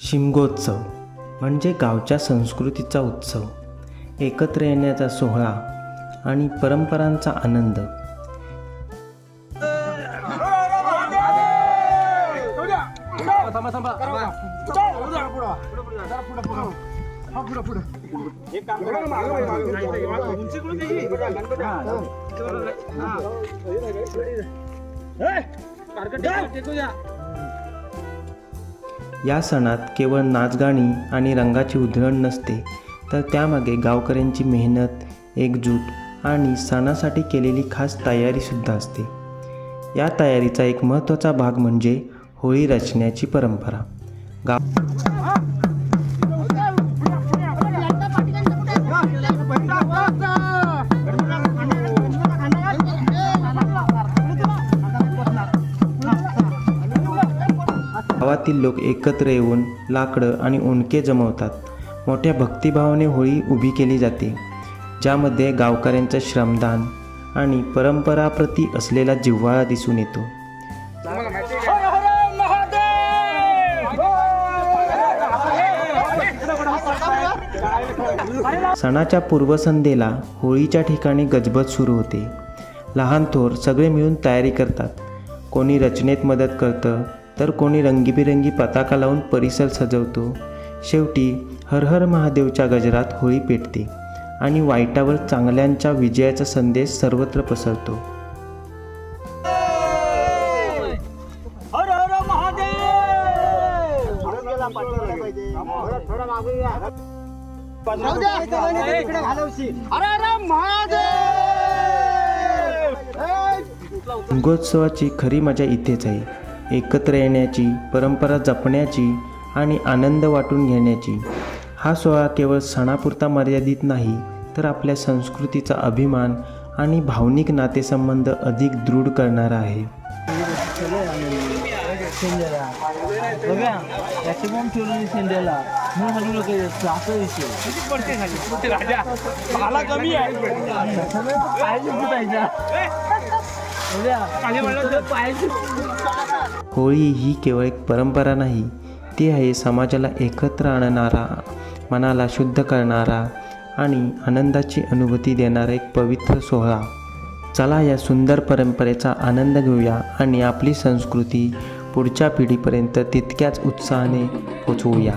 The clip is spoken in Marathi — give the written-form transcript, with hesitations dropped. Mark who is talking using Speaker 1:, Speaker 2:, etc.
Speaker 1: शिमगोत्सव म्हणजे गावच्या संस्कृतीचा उत्सव, एकत्र येण्याचा सोहळा आणि परंपरांचा आनंद। या सणात केवळ नाचगाणी आणि रंगाची उधळण नसते, तर त्यामागे गावकऱ्यांची मेहनत, एकजूट आणि सणासाठी केलेली खास तयारीसुद्धा असते। या तयारीचा एक महत्त्वाचा भाग म्हणजे होळी रचण्याची परंपरा। गावातील लोक एकत्र येऊन लाकडं आणि ओंडके जमवतात। मोठ्या भक्तिभावाने होळी उभी केली जाते, ज्यामध्ये गावकऱ्यांचं श्रमदान आणि परंपराप्रती असलेला जिव्हाळा दिसून येतो। सणाच्या पूर्वसंध्येला होळीच्या ठिकाणी गजबज सुरू होते। लहान थोर सगळे मिळून तयारी करतात। कोणी रचनेत मदत करतं, तर कोणी रंगीबिरंगी पताका लावून परिसर सजवतो। शेवटी हर हर महादेवच्या गजरात होळी पेटते आणि वाईटावर चांगल्यांच्या विजयाचा संदेश सर्वत्र पसरतो। हर हर महादेव, शिमगोत्सवाची खरी मजा इथेच आहे, एकत्र येण्याची, परंपरा जपण्याची आणि आनंद वाटून घेण्याची। हा सोहळा केवळ सणापुरता मर्यादित नाही, तर आपल्या संस्कृतीचा अभिमान आणि भावनिक नातेसंबंध अधिक दृढ करणारा आहे। होळी ही केवळ एक परंपरा नाही, ती आहे समाजाला एकत्र आणणारा, मनाला शुद्ध करणारा आणि आनंदाची अनुभूती देणारा एक पवित्र सोहळा। चला या सुंदर परंपरेचा आनंद घेऊया आणि आपली संस्कृती पुढच्या पिढीपर्यंत तितक्याच उत्साहाने पोचवूया।